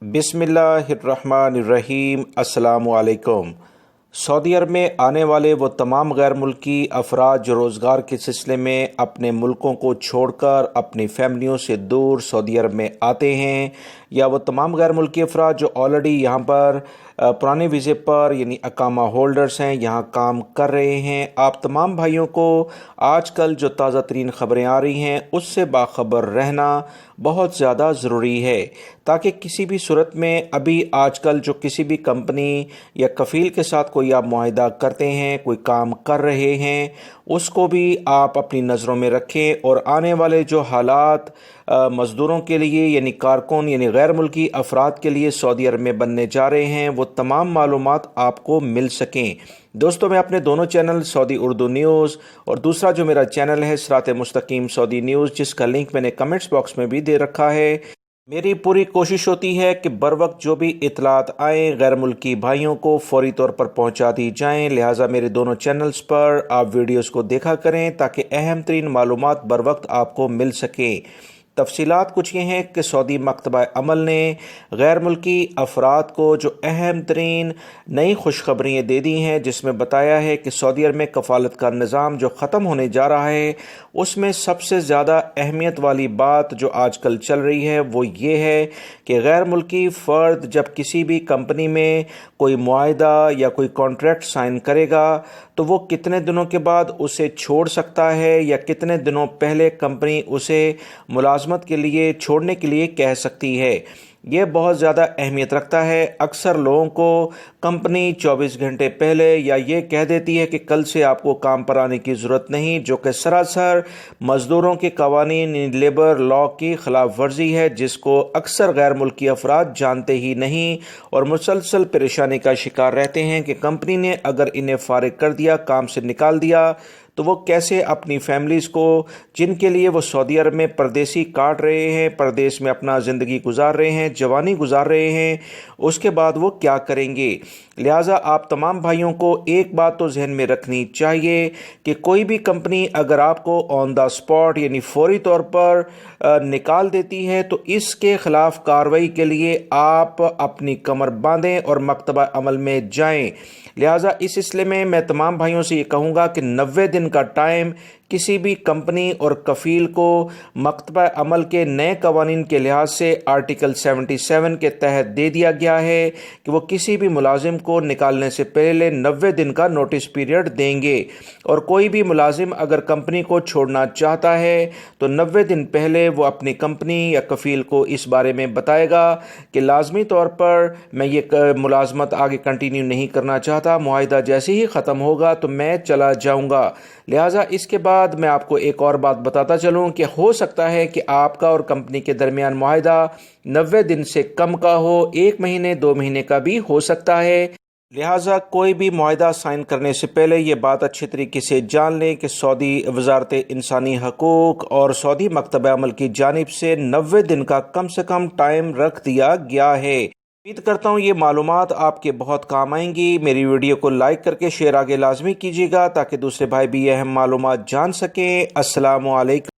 بسم اللہ الرحمن الرحیم۔ السلام علیکم۔ سعودی عرب میں آنے والے وہ تمام غیر ملکی افراد جو روزگار کے سلسلے میں اپنے ملکوں کو چھوڑ کر اپنی فیملیوں سے دور سعودی عرب میں آتے ہیں، یا وہ تمام غیر ملکی افراد جو آلریڈی یہاں پر پرانے ویزے پر یعنی اقامہ ہولڈرز ہیں، یہاں کام کر رہے ہیں، آپ تمام بھائیوں کو آج کل جو تازہ ترین خبریں آ رہی ہیں اس سے باخبر رہنا بہت زیادہ ضروری ہے، تاکہ کسی بھی صورت میں ابھی آج کل جو کسی بھی کمپنی یا کفیل کے ساتھ کوئی آپ معاہدہ کرتے ہیں، کوئی کام کر رہے ہیں، اس کو بھی آپ اپنی نظروں میں رکھیں، اور آنے والے جو حالات مزدوروں کے لیے یعنی کارکن یعنی غیر ملکی افراد کے لیے سعودی عرب میں بننے جا رہے ہیں، وہ تمام معلومات آپ کو مل سکیں۔ دوستو، میں اپنے دونوں چینل سعودی اردو نیوز اور دوسرا جو میرا چینل ہے صراط مستقیم سعودی نیوز، جس کا لنک میں نے کمنٹس باکس میں بھی دے رکھا ہے، میری پوری کوشش ہوتی ہے کہ بروقت جو بھی اطلاعات آئیں غیر ملکی بھائیوں کو فوری طور پر پہنچا دی جائیں، لہٰذا میرے دونوں چینلز پر آپ ویڈیوز کو دیکھا کریں تاکہ اہم ترین معلومات بروقت آپ کو مل سکیں۔ تفصیلات کچھ یہ ہیں کہ سعودی مکتبہ عمل نے غیر ملکی افراد کو جو اہم ترین نئی خوشخبریاں دے دی ہیں، جس میں بتایا ہے کہ سعودی عرب میں کفالت کا نظام جو ختم ہونے جا رہا ہے، اس میں سب سے زیادہ اہمیت والی بات جو آج کل چل رہی ہے وہ یہ ہے کہ غیر ملکی فرد جب کسی بھی کمپنی میں کوئی معاہدہ یا کوئی کانٹریکٹ سائن کرے گا تو وہ کتنے دنوں کے بعد اسے چھوڑ سکتا ہے، یا کتنے دنوں پہلے کمپنی اسے ملازمت کے لیے چھوڑنے کے لیے کہہ سکتی ہے۔ یہ بہت زیادہ اہمیت رکھتا ہے۔ اکثر لوگوں کو کمپنی 24 گھنٹے پہلے یا یہ کہہ دیتی ہے کہ کل سے آپ کو کام پر آنے کی ضرورت نہیں، جو کہ سراسر مزدوروں کے قوانین لیبر لا کی خلاف ورزی ہے، جس کو اکثر غیر ملکی افراد جانتے ہی نہیں اور مسلسل پریشانی کا شکار رہتے ہیں کہ کمپنی نے اگر انہیں فارغ کر دیا، کام سے نکال دیا، تو وہ کیسے اپنی فیملیز کو، جن کے لیے وہ سعودی عرب میں پردیسی کاٹ رہے ہیں، پردیس میں اپنا زندگی گزار رہے ہیں، جوانی گزار رہے ہیں، اس کے بعد وہ کیا کریں گے۔ لہٰذا آپ تمام بھائیوں کو ایک بات تو ذہن میں رکھنی چاہیے کہ کوئی بھی کمپنی اگر آپ کو آن دا اسپاٹ یعنی فوری طور پر نکال دیتی ہے تو اس کے خلاف کارروائی کے لیے آپ اپنی کمر باندھیں اور مکتبہ عمل میں جائیں۔ لہٰذا اس سلسلے میں تمام بھائیوں سے یہ کہوں گا کہ 90 دن کا ٹائم کسی بھی کمپنی اور کفیل کو مکتبہ عمل کے نئے قوانین کے لحاظ سے آرٹیکل 77 کے تحت دے دیا گیا ہے کہ وہ کسی بھی ملازم کو نکالنے سے پہلے 90 دن کا نوٹس پیریڈ دیں گے، اور کوئی بھی ملازم اگر کمپنی کو چھوڑنا چاہتا ہے تو 90 دن پہلے وہ اپنی کمپنی یا کفیل کو اس بارے میں بتائے گا کہ لازمی طور پر میں یہ ملازمت آگے کنٹینیو نہیں کرنا چاہتا، معاہدہ جیسے ہی ختم ہوگا تو میں چلا جاؤں گا۔ لہٰذا اس کے بعد میں آپ کو ایک اور بات بتاتا چلوں کہ ہو سکتا ہے کہ آپ کا اور کمپنی کے درمیان معاہدہ 90 دن سے کم کا ہو، 1 مہینے 2 مہینے کا بھی ہو سکتا ہے۔ لہٰذا کوئی بھی معاہدہ سائن کرنے سے پہلے یہ بات اچھی طریقے سے جان لیں کہ سعودی وزارت انسانی حقوق اور سعودی مکتبہ عمل کی جانب سے 90 دن کا کم سے کم ٹائم رکھ دیا گیا ہے۔ امید کرتا ہوں یہ معلومات آپ کے بہت کام آئیں گی۔ میری ویڈیو کو لائک کر کے شیئر آگے لازمی کیجیے گا تاکہ دوسرے بھائی بھی اہم معلومات جان سکیں۔ السلام علیکم۔